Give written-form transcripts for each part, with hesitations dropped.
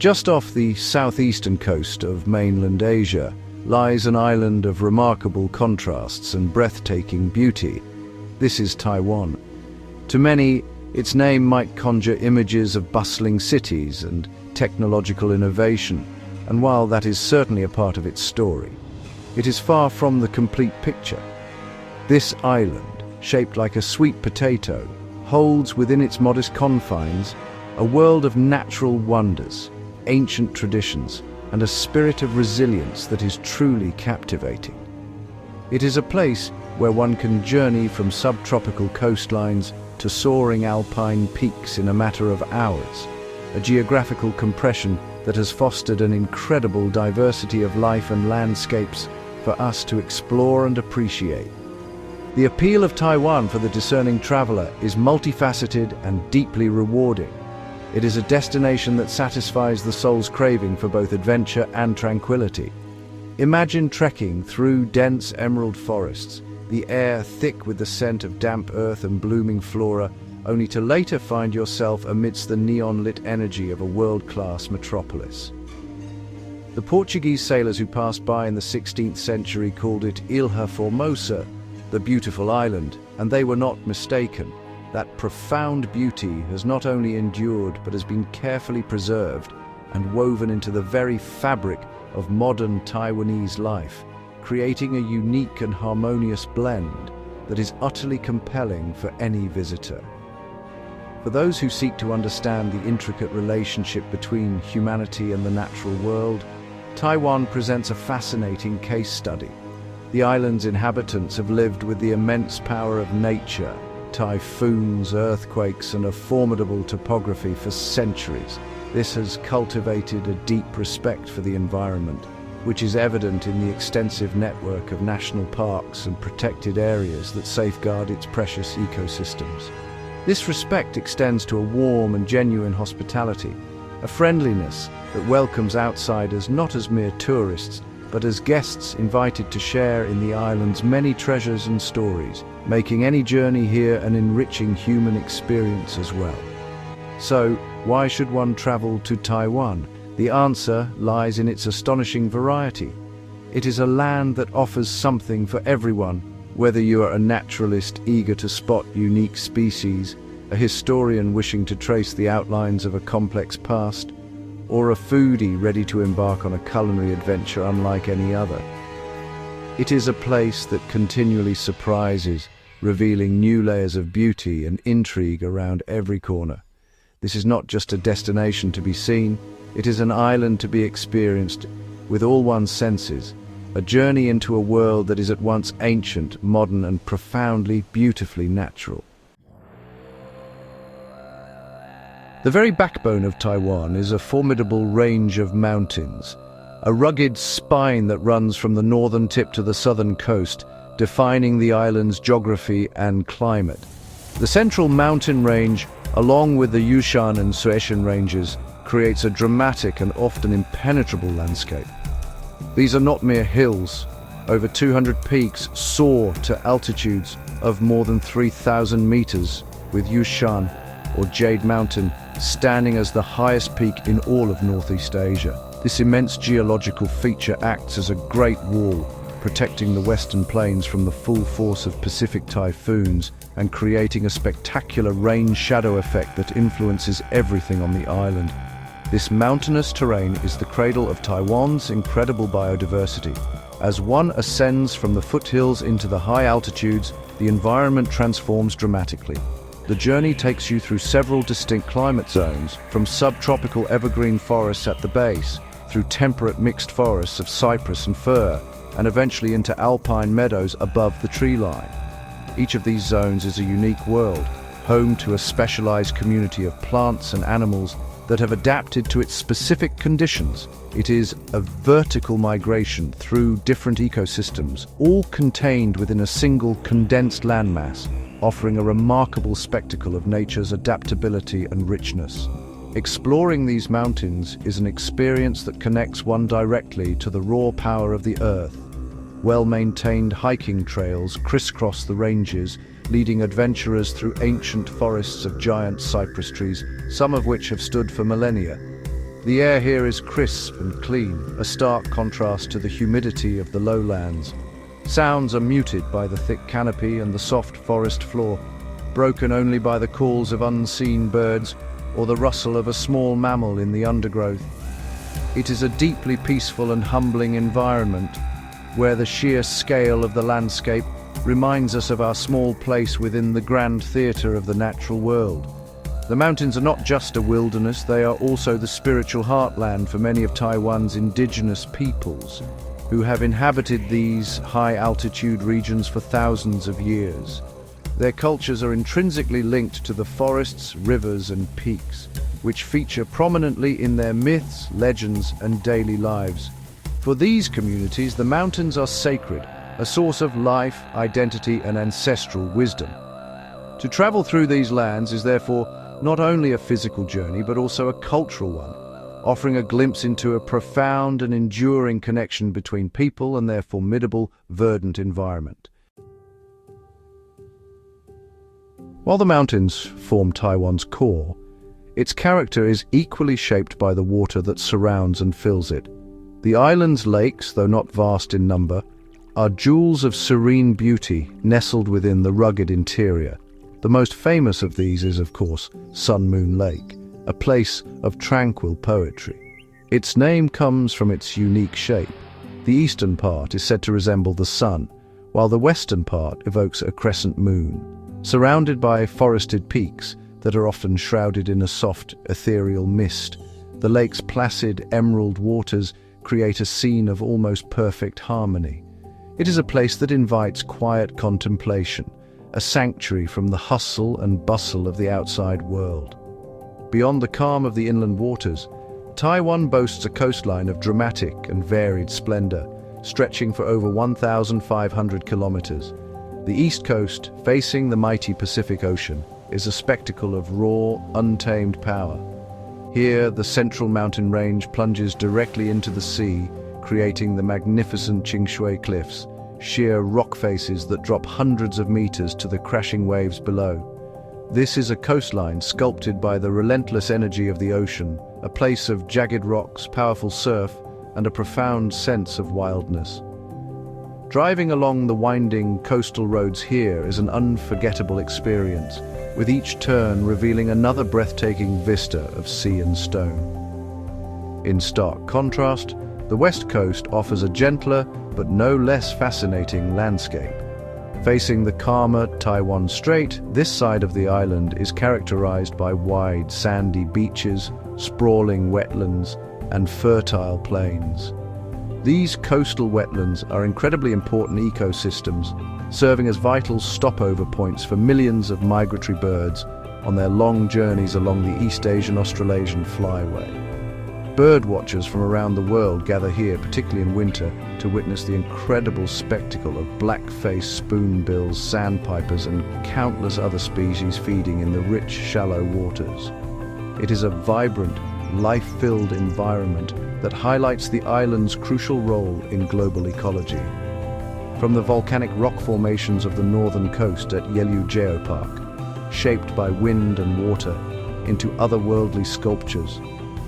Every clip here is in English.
Just off the southeastern coast of mainland Asia lies an island of remarkable contrasts and breathtaking beauty. This is Taiwan. To many, its name might conjure images of bustling cities and technological innovation, and while that is certainly a part of its story, it is far from the complete picture. This island, shaped like a sweet potato, holds within its modest confines a world of natural wonders, ancient traditions, and a spirit of resilience that is truly captivating. It is a place where one can journey from subtropical coastlines to soaring alpine peaks in a matter of hours, a geographical compression that has fostered an incredible diversity of life and landscapes for us to explore and appreciate. The appeal of Taiwan for the discerning traveler is multifaceted and deeply rewarding. It is a destination that satisfies the soul's craving for both adventure and tranquility. Imagine trekking through dense emerald forests, the air thick with the scent of damp earth and blooming flora, only to later find yourself amidst the neon-lit energy of a world-class metropolis. The Portuguese sailors who passed by in the 16th century called it Ilha Formosa, the beautiful island, and they were not mistaken. That profound beauty has not only endured but has been carefully preserved and woven into the very fabric of modern Taiwanese life, creating a unique and harmonious blend that is utterly compelling for any visitor. For those who seek to understand the intricate relationship between humanity and the natural world, Taiwan presents a fascinating case study. The island's inhabitants have lived with the immense power of nature, typhoons, earthquakes, and a formidable topography for centuries. This has cultivated a deep respect for the environment, which is evident in the extensive network of national parks and protected areas that safeguard its precious ecosystems. This respect extends to a warm and genuine hospitality, a friendliness that welcomes outsiders not as mere tourists, but as guests invited to share in the island's many treasures and stories, making any journey here an enriching human experience as well. So, why should one travel to Taiwan? The answer lies in its astonishing variety. It is a land that offers something for everyone, whether you are a naturalist eager to spot unique species, a historian wishing to trace the outlines of a complex past, or a foodie ready to embark on a culinary adventure unlike any other. It is a place that continually surprises, revealing new layers of beauty and intrigue around every corner. This is not just a destination to be seen, it is an island to be experienced with all one's senses, a journey into a world that is at once ancient, modern, and profoundly, beautifully natural. The very backbone of Taiwan is a formidable range of mountains, a rugged spine that runs from the northern tip to the southern coast, defining the island's geography and climate. The central mountain range, along with the Yushan and Suishan ranges, creates a dramatic and often impenetrable landscape. These are not mere hills. Over 200 peaks soar to altitudes of more than 3,000 meters, with Yushan, or Jade Mountain, standing as the highest peak in all of Northeast Asia. This immense geological feature acts as a great wall, protecting the western plains from the full force of Pacific typhoons and creating a spectacular rain-shadow effect that influences everything on the island. This mountainous terrain is the cradle of Taiwan's incredible biodiversity. As one ascends from the foothills into the high altitudes, the environment transforms dramatically. The journey takes you through several distinct climate zones, from subtropical evergreen forests at the base, through temperate mixed forests of cypress and fir, and eventually into alpine meadows above the tree line. Each of these zones is a unique world, home to a specialized community of plants and animals that have adapted to its specific conditions. It is a vertical migration through different ecosystems, all contained within a single condensed landmass, offering a remarkable spectacle of nature's adaptability and richness. Exploring these mountains is an experience that connects one directly to the raw power of the earth. Well-maintained hiking trails crisscross the ranges, leading adventurers through ancient forests of giant cypress trees, some of which have stood for millennia. The air here is crisp and clean, a stark contrast to the humidity of the lowlands. Sounds are muted by the thick canopy and the soft forest floor, broken only by the calls of unseen birds or the rustle of a small mammal in the undergrowth. It is a deeply peaceful and humbling environment, where the sheer scale of the landscape reminds us of our small place within the grand theatre of the natural world. The mountains are not just a wilderness, they are also the spiritual heartland for many of Taiwan's indigenous peoples, who have inhabited these high-altitude regions for thousands of years. Their cultures are intrinsically linked to the forests, rivers, and peaks, which feature prominently in their myths, legends, and daily lives. For these communities, the mountains are sacred, a source of life, identity, and ancestral wisdom. To travel through these lands is therefore not only a physical journey, but also a cultural one, offering a glimpse into a profound and enduring connection between people and their formidable, verdant environment. While the mountains form Taiwan's core, its character is equally shaped by the water that surrounds and fills it. The island's lakes, though not vast in number, are jewels of serene beauty nestled within the rugged interior. The most famous of these is, of course, Sun Moon Lake, a place of tranquil poetry. Its name comes from its unique shape. The eastern part is said to resemble the sun, while the western part evokes a crescent moon. Surrounded by forested peaks that are often shrouded in a soft, ethereal mist, the lake's placid, emerald waters create a scene of almost perfect harmony. It is a place that invites quiet contemplation, a sanctuary from the hustle and bustle of the outside world. Beyond the calm of the inland waters, Taiwan boasts a coastline of dramatic and varied splendor, stretching for over 1,500 kilometers. The east coast, facing the mighty Pacific Ocean, is a spectacle of raw, untamed power. Here, the central mountain range plunges directly into the sea, creating the magnificent Qingshui Cliffs, sheer rock faces that drop hundreds of meters to the crashing waves below. This is a coastline sculpted by the relentless energy of the ocean, a place of jagged rocks, powerful surf, and a profound sense of wildness. Driving along the winding coastal roads here is an unforgettable experience, with each turn revealing another breathtaking vista of sea and stone. In stark contrast, the west coast offers a gentler but no less fascinating landscape. Facing the calmer Taiwan Strait, this side of the island is characterized by wide sandy beaches, sprawling wetlands, and fertile plains. These coastal wetlands are incredibly important ecosystems, serving as vital stopover points for millions of migratory birds on their long journeys along the East Asian-Australasian flyway. Bird watchers from around the world gather here, particularly in winter, to witness the incredible spectacle of black-faced spoonbills, sandpipers, and countless other species feeding in the rich, shallow waters. It is a vibrant, life-filled environment that highlights the island's crucial role in global ecology. From the volcanic rock formations of the northern coast at Yelyu Geopark, shaped by wind and water, into otherworldly sculptures,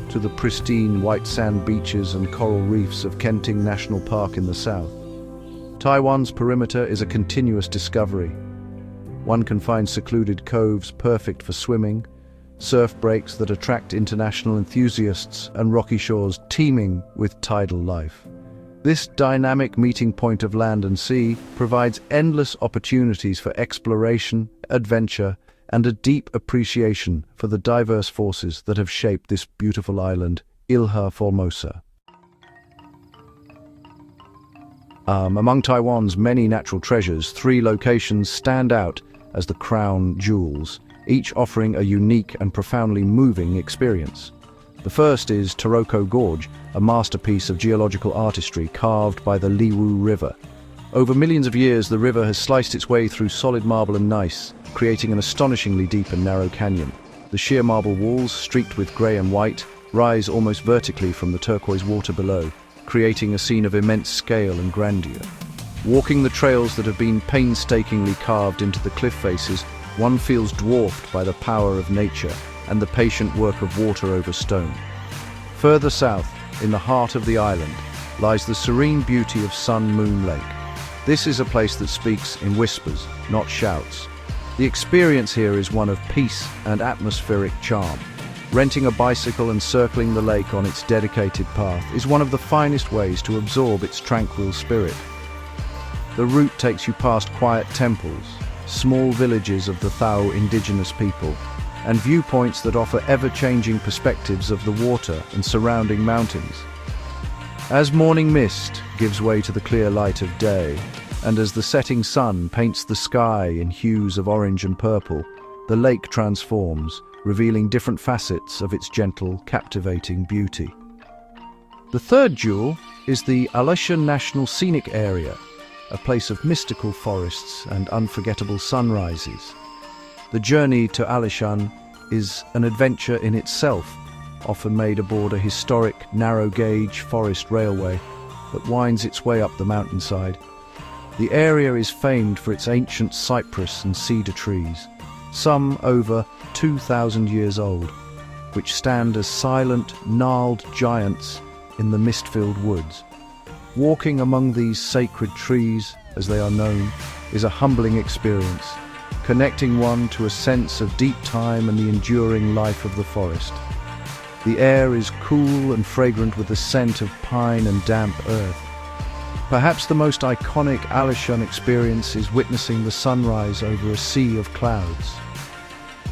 to the pristine white sand beaches and coral reefs of Kenting National Park in the south. Taiwan's perimeter is a continuous discovery. One can find secluded coves perfect for swimming, surf breaks that attract international enthusiasts, and rocky shores teeming with tidal life. This dynamic meeting point of land and sea provides endless opportunities for exploration, adventure, and a deep appreciation for the diverse forces that have shaped this beautiful island, Ilha Formosa. Among Taiwan's many natural treasures, 3 locations stand out as the crown jewels, each offering a unique and profoundly moving experience. The first is Taroko Gorge, a masterpiece of geological artistry carved by the Liwu River. Over millions of years, the river has sliced its way through solid marble and gneiss, creating an astonishingly deep and narrow canyon. The sheer marble walls, streaked with grey and white, rise almost vertically from the turquoise water below, creating a scene of immense scale and grandeur. Walking the trails that have been painstakingly carved into the cliff faces, one feels dwarfed by the power of nature and the patient work of water over stone. Further south, in the heart of the island, lies the serene beauty of Sun Moon Lake. This is a place that speaks in whispers, not shouts. The experience here is one of peace and atmospheric charm. Renting a bicycle and circling the lake on its dedicated path is one of the finest ways to absorb its tranquil spirit. The route takes you past quiet temples, small villages of the Thao indigenous people, and viewpoints that offer ever-changing perspectives of the water and surrounding mountains. As morning mist gives way to the clear light of day, and as the setting sun paints the sky in hues of orange and purple, the lake transforms, revealing different facets of its gentle, captivating beauty. The third jewel is the Alishan National Scenic Area, a place of mystical forests and unforgettable sunrises. The journey to Alishan is an adventure in itself, often made aboard a historic, narrow-gauge forest railway that winds its way up the mountainside. The area is famed for its ancient cypress and cedar trees, some over 2,000 years old, which stand as silent, gnarled giants in the mist-filled woods. Walking among these sacred trees, as they are known, is a humbling experience, connecting one to a sense of deep time and the enduring life of the forest. The air is cool and fragrant with the scent of pine and damp earth. Perhaps the most iconic Alishan experience is witnessing the sunrise over a sea of clouds.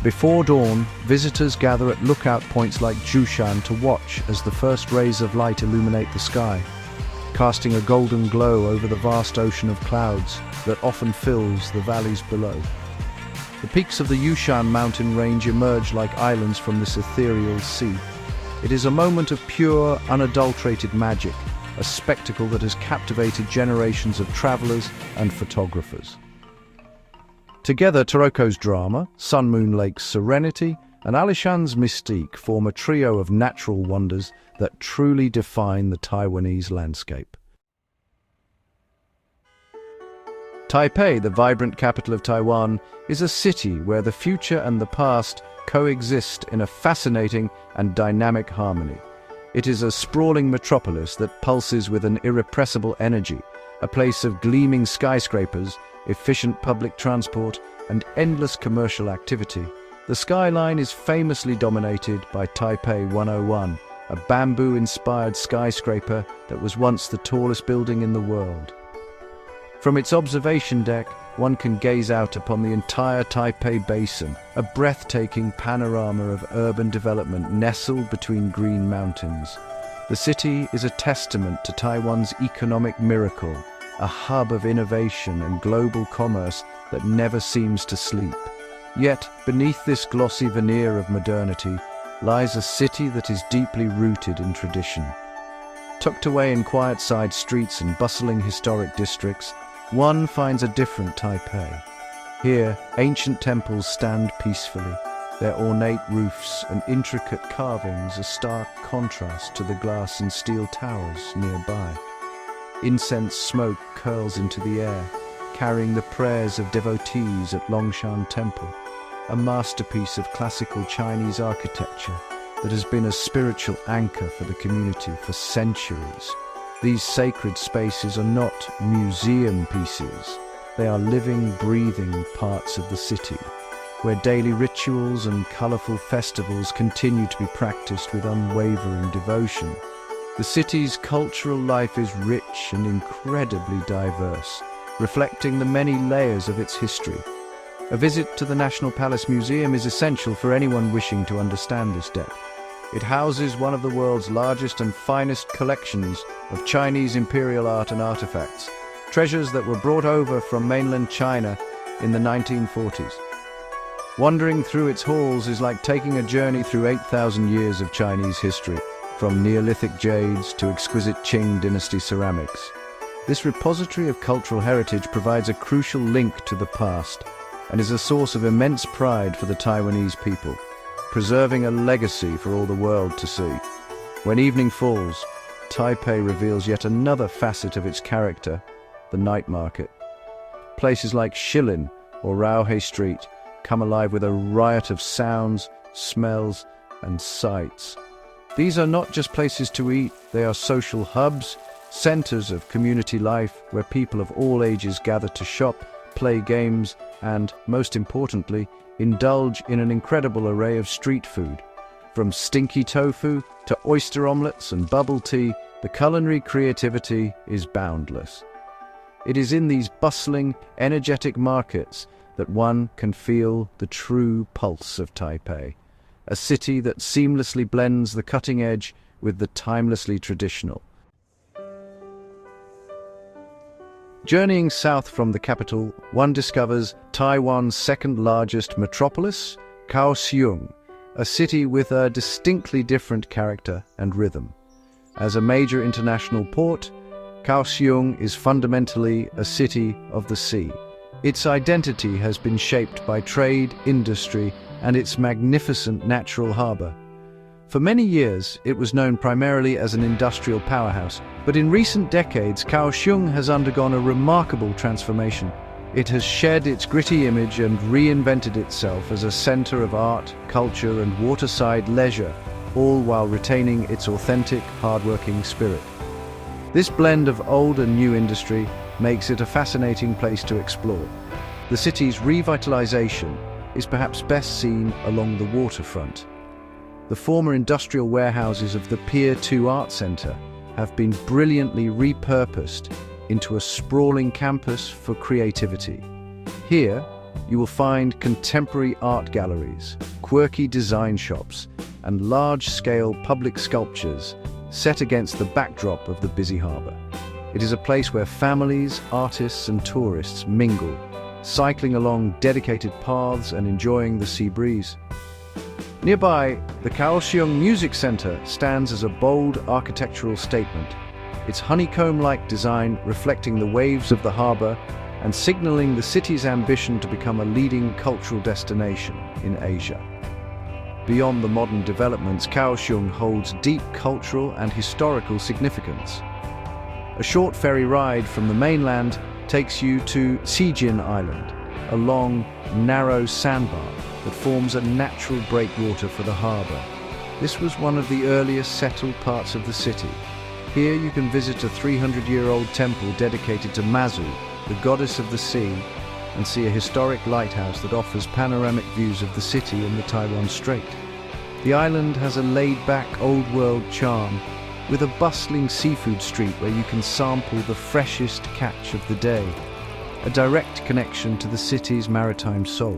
Before dawn, visitors gather at lookout points like Jiufen to watch as the first rays of light illuminate the sky, casting a golden glow over the vast ocean of clouds that often fills the valleys below. The peaks of the Yushan mountain range emerge like islands from this ethereal sea. It is a moment of pure, unadulterated magic, a spectacle that has captivated generations of travelers and photographers. Together, Taroko's drama, Sun Moon Lake's serenity, and Alishan's mystique form a trio of natural wonders that truly define the Taiwanese landscape. Taipei, the vibrant capital of Taiwan, is a city where the future and the past coexist in a fascinating and dynamic harmony. It is a sprawling metropolis that pulses with an irrepressible energy, a place of gleaming skyscrapers, efficient public transport, and endless commercial activity. The skyline is famously dominated by Taipei 101, a bamboo-inspired skyscraper that was once the tallest building in the world. From its observation deck, one can gaze out upon the entire Taipei Basin, a breathtaking panorama of urban development nestled between green mountains. The city is a testament to Taiwan's economic miracle, a hub of innovation and global commerce that never seems to sleep. Yet, beneath this glossy veneer of modernity, lies a city that is deeply rooted in tradition. Tucked away in quiet side streets and bustling historic districts, one finds a different Taipei. Here, ancient temples stand peacefully, their ornate roofs and intricate carvings a stark contrast to the glass and steel towers nearby. Incense smoke curls into the air, carrying the prayers of devotees at Longshan Temple, a masterpiece of classical Chinese architecture that has been a spiritual anchor for the community for centuries. These sacred spaces are not museum pieces. They are living, breathing parts of the city, where daily rituals and colourful festivals continue to be practiced with unwavering devotion. The city's cultural life is rich and incredibly diverse, reflecting the many layers of its history. A visit to the National Palace Museum is essential for anyone wishing to understand this depth. It houses one of the world's largest and finest collections of Chinese imperial art and artifacts, treasures that were brought over from mainland China in the 1940s. Wandering through its halls is like taking a journey through 8,000 years of Chinese history, from Neolithic jades to exquisite Qing dynasty ceramics. This repository of cultural heritage provides a crucial link to the past and is a source of immense pride for the Taiwanese people, preserving a legacy for all the world to see. When evening falls, Taipei reveals yet another facet of its character, the night market. Places like Shilin or Raohei Street come alive with a riot of sounds, smells, and sights. These are not just places to eat, they are social hubs, centers of community life where people of all ages gather to shop, play games, and, most importantly, indulge in an incredible array of street food. From stinky tofu to oyster omelets and bubble tea, the culinary creativity is boundless. It is in these bustling, energetic markets that one can feel the true pulse of Taipei, a city that seamlessly blends the cutting edge with the timelessly traditional. Journeying south from the capital, one discovers Taiwan's second-largest metropolis, Kaohsiung, a city with a distinctly different character and rhythm. As a major international port, Kaohsiung is fundamentally a city of the sea. Its identity has been shaped by trade, industry, and its magnificent natural harbour. For many years, it was known primarily as an industrial powerhouse, but in recent decades, Kaohsiung has undergone a remarkable transformation. It has shed its gritty image and reinvented itself as a centre of art, culture, and waterside leisure, all while retaining its authentic, hard-working spirit. This blend of old and new industry makes it a fascinating place to explore. The city's revitalization is perhaps best seen along the waterfront. The former industrial warehouses of the Pier 2 Art Centre have been brilliantly repurposed into a sprawling campus for creativity. Here, you will find contemporary art galleries, quirky design shops, and large-scale public sculptures set against the backdrop of the busy harbour. It is a place where families, artists, and tourists mingle, cycling along dedicated paths and enjoying the sea breeze. Nearby, the Kaohsiung Music Center stands as a bold architectural statement, its honeycomb-like design reflecting the waves of the harbor and signaling the city's ambition to become a leading cultural destination in Asia. Beyond the modern developments, Kaohsiung holds deep cultural and historical significance. A short ferry ride from the mainland takes you to Xijin Island, a long, narrow sandbar that forms a natural breakwater for the harbour. This was one of the earliest settled parts of the city. Here you can visit a 300-year-old temple dedicated to Mazu, the goddess of the sea, and see a historic lighthouse that offers panoramic views of the city and the Taiwan Strait. The island has a laid-back, old-world charm, with a bustling seafood street where you can sample the freshest catch of the day, a direct connection to the city's maritime soul.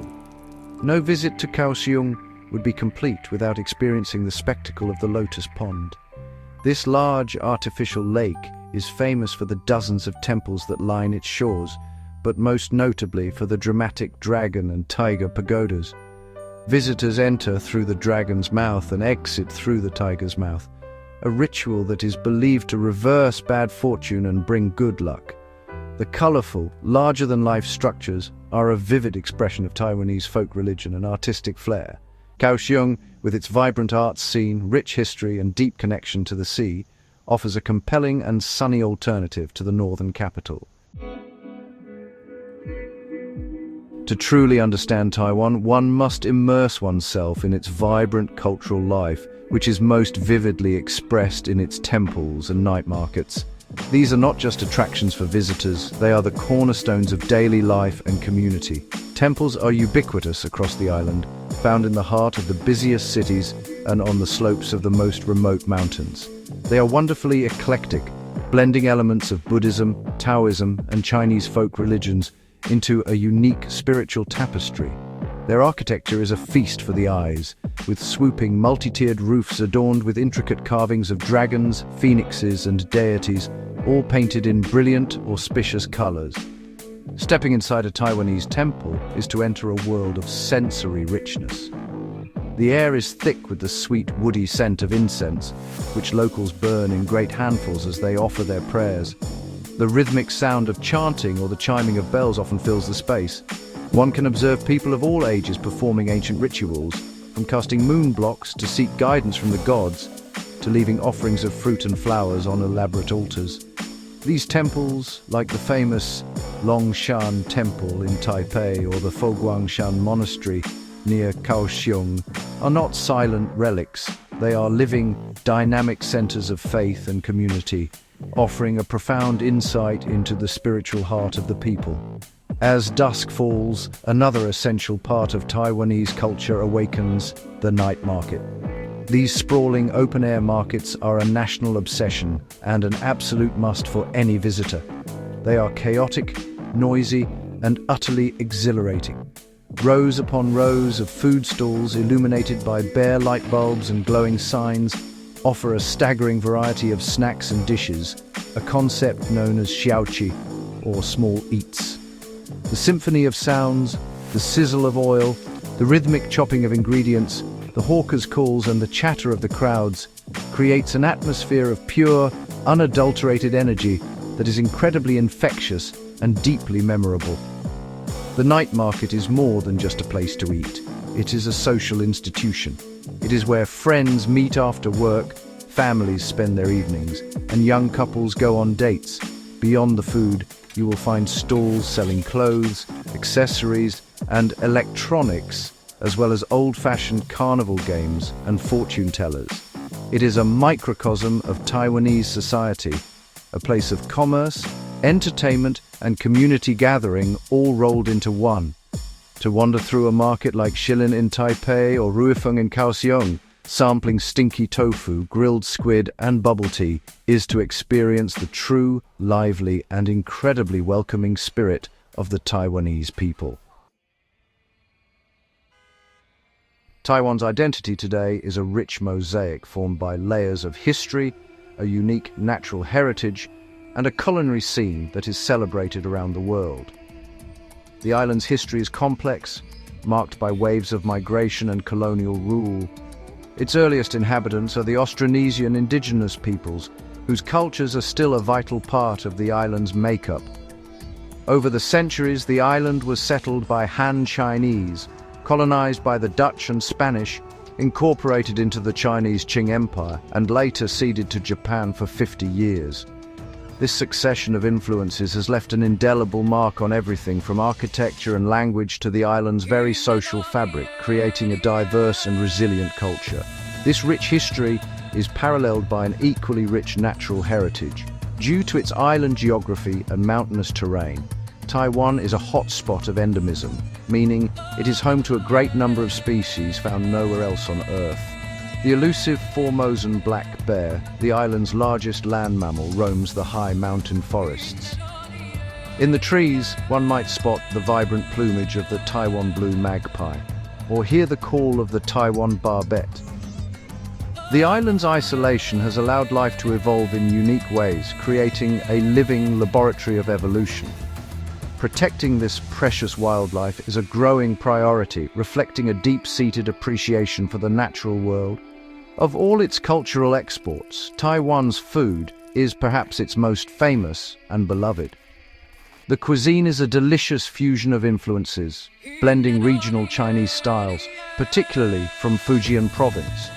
No visit to Kaohsiung would be complete without experiencing the spectacle of the Lotus Pond. This large artificial lake is famous for the dozens of temples that line its shores, but most notably for the dramatic dragon and tiger pagodas. Visitors enter through the dragon's mouth and exit through the tiger's mouth, a ritual that is believed to reverse bad fortune and bring good luck. The colorful, larger-than-life structures are a vivid expression of Taiwanese folk religion and artistic flair. Kaohsiung, with its vibrant arts scene, rich history, and deep connection to the sea, offers a compelling and sunny alternative to the northern capital. To truly understand Taiwan, one must immerse oneself in its vibrant cultural life, which is most vividly expressed in its temples and night markets. These are not just attractions for visitors, they are the cornerstones of daily life and community. Temples are ubiquitous across the island, found in the heart of the busiest cities and on the slopes of the most remote mountains. They are wonderfully eclectic, blending elements of Buddhism, Taoism, and Chinese folk religions into a unique spiritual tapestry. Their architecture is a feast for the eyes, with swooping multi-tiered roofs adorned with intricate carvings of dragons, phoenixes, and deities, all painted in brilliant, auspicious colors. Stepping inside a Taiwanese temple is to enter a world of sensory richness. The air is thick with the sweet, woody scent of incense, which locals burn in great handfuls as they offer their prayers. The rhythmic sound of chanting or the chiming of bells often fills the space. One can observe people of all ages performing ancient rituals, from casting moon blocks to seek guidance from the gods, to leaving offerings of fruit and flowers on elaborate altars. These temples, like the famous Longshan Temple in Taipei or the Foguangshan Monastery near Kaohsiung, are not silent relics. They are living, dynamic centers of faith and community, offering a profound insight into the spiritual heart of the people. As dusk falls, another essential part of Taiwanese culture awakens: the night market. These sprawling open-air markets are a national obsession and an absolute must for any visitor. They are chaotic, noisy, and utterly exhilarating. Rows upon rows of food stalls illuminated by bare light bulbs and glowing signs offer a staggering variety of snacks and dishes, a concept known as xiaoqi, or small eats. The symphony of sounds, the sizzle of oil, the rhythmic chopping of ingredients, the hawkers' calls and the chatter of the crowds creates an atmosphere of pure, unadulterated energy that is incredibly infectious and deeply memorable. The night market is more than just a place to eat. It is a social institution. It is where friends meet after work, families spend their evenings, and young couples go on dates. Beyond the food, you will find stalls selling clothes, accessories, and electronics, as well as old-fashioned carnival games and fortune tellers. It is a microcosm of Taiwanese society, a place of commerce, entertainment, and community gathering all rolled into one. To wander through a market like Shilin in Taipei or Ruifeng in Kaohsiung, sampling stinky tofu, grilled squid, and bubble tea, is to experience the true, lively, and incredibly welcoming spirit of the Taiwanese people. Taiwan's identity today is a rich mosaic formed by layers of history, a unique natural heritage, and a culinary scene that is celebrated around the world. The island's history is complex, marked by waves of migration and colonial rule. Its earliest inhabitants are the Austronesian indigenous peoples, whose cultures are still a vital part of the island's makeup. Over the centuries, the island was settled by Han Chinese, colonized by the Dutch and Spanish, incorporated into the Chinese Qing Empire, and later ceded to Japan for 50 years. This succession of influences has left an indelible mark on everything from architecture and language to the island's very social fabric, creating a diverse and resilient culture. This rich history is paralleled by an equally rich natural heritage. Due to its island geography and mountainous terrain, Taiwan is a hotspot of endemism, meaning it is home to a great number of species found nowhere else on Earth. The elusive Formosan black bear, the island's largest land mammal, roams the high mountain forests. In the trees, one might spot the vibrant plumage of the Taiwan blue magpie, or hear the call of the Taiwan barbet. The island's isolation has allowed life to evolve in unique ways, creating a living laboratory of evolution. Protecting this precious wildlife is a growing priority, reflecting a deep-seated appreciation for the natural world. Of all its cultural exports, Taiwan's food is perhaps its most famous and beloved. The cuisine is a delicious fusion of influences, blending regional Chinese styles, particularly from Fujian province,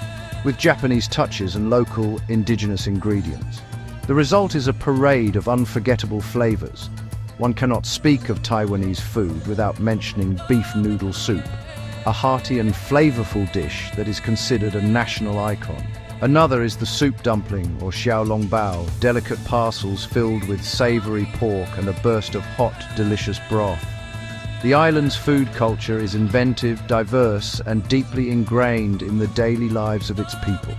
with Japanese touches and local indigenous ingredients. The result is a parade of unforgettable flavors. One cannot speak of Taiwanese food without mentioning beef noodle soup, a hearty and flavorful dish that is considered a national icon. Another is the soup dumpling, or xiaolongbao, delicate parcels filled with savory pork and a burst of hot, delicious broth. The island's food culture is inventive, diverse, and deeply ingrained in the daily lives of its people.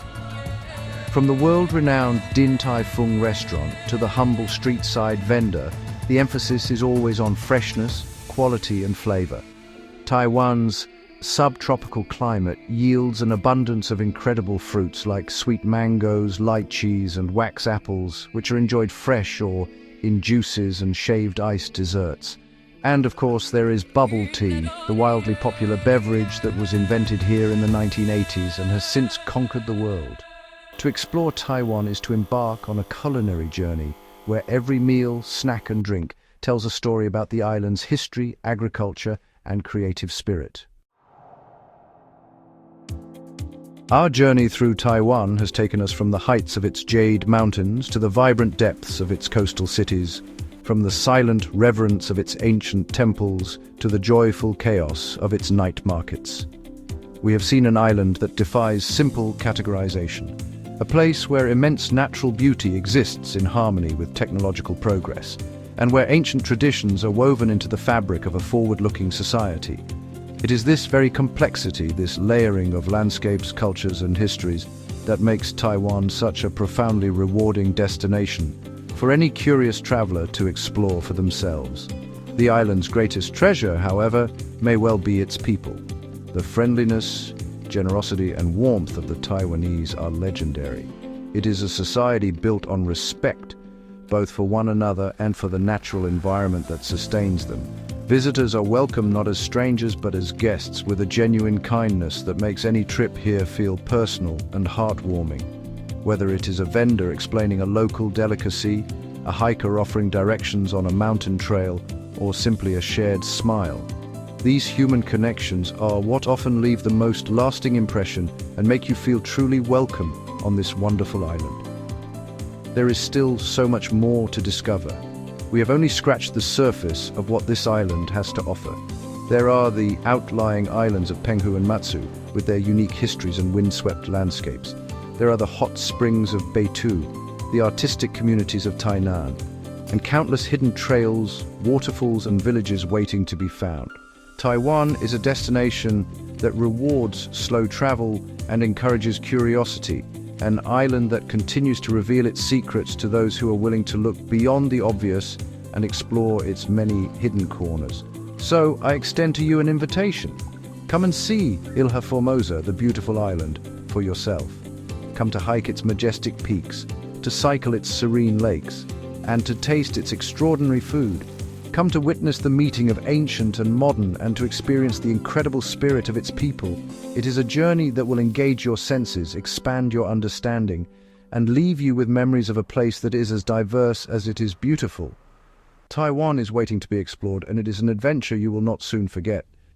From the world-renowned Din Tai Fung restaurant to the humble street-side vendor, the emphasis is always on freshness, quality, and flavor. Taiwan's subtropical climate yields an abundance of incredible fruits like sweet mangoes, lychees, and wax apples, which are enjoyed fresh or in juices and shaved ice desserts. And of course there is bubble tea, the wildly popular beverage that was invented here in the 1980s and has since conquered the world. To explore Taiwan is to embark on a culinary journey where every meal, snack, and drink tells a story about the island's history, agriculture, and creative spirit. Our journey through Taiwan has taken us from the heights of its jade mountains to the vibrant depths of its coastal cities, from the silent reverence of its ancient temples to the joyful chaos of its night markets. we have seen an island that defies simple categorization. A place where immense natural beauty exists in harmony with technological progress, and where ancient traditions are woven into the fabric of a forward-looking society. It is this very complexity, this layering of landscapes, cultures, and histories, that makes Taiwan such a profoundly rewarding destination for any curious traveler to explore for themselves. The island's greatest treasure, however, may well be its people. The friendliness, generosity, and warmth of the Taiwanese are legendary. It is a society built on respect, both for one another and for the natural environment that sustains them. Visitors are welcome not as strangers but as guests, with a genuine kindness that makes any trip here feel personal and heartwarming. Whether it is a vendor explaining a local delicacy, a hiker offering directions on a mountain trail, or simply a shared smile, these human connections are what often leave the most lasting impression and make you feel truly welcome on this wonderful island. There is still so much more to discover. We have only scratched the surface of what this island has to offer. There are the outlying islands of Penghu and Matsu, with their unique histories and windswept landscapes. There are the hot springs of Beitou, the artistic communities of Tainan, and countless hidden trails, waterfalls, and villages waiting to be found. Taiwan is a destination that rewards slow travel and encourages curiosity, an island that continues to reveal its secrets to those who are willing to look beyond the obvious and explore its many hidden corners. So I extend to you an invitation. Come and see Ilha Formosa, the beautiful island, for yourself. Come to hike its majestic peaks, to cycle its serene lakes, and to taste its extraordinary food. Come to witness the meeting of ancient and modern, and to experience the incredible spirit of its people. It is a journey that will engage your senses, expand your understanding, and leave you with memories of a place that is as diverse as it is beautiful. Taiwan is waiting to be explored, and it is an adventure you will not soon forget.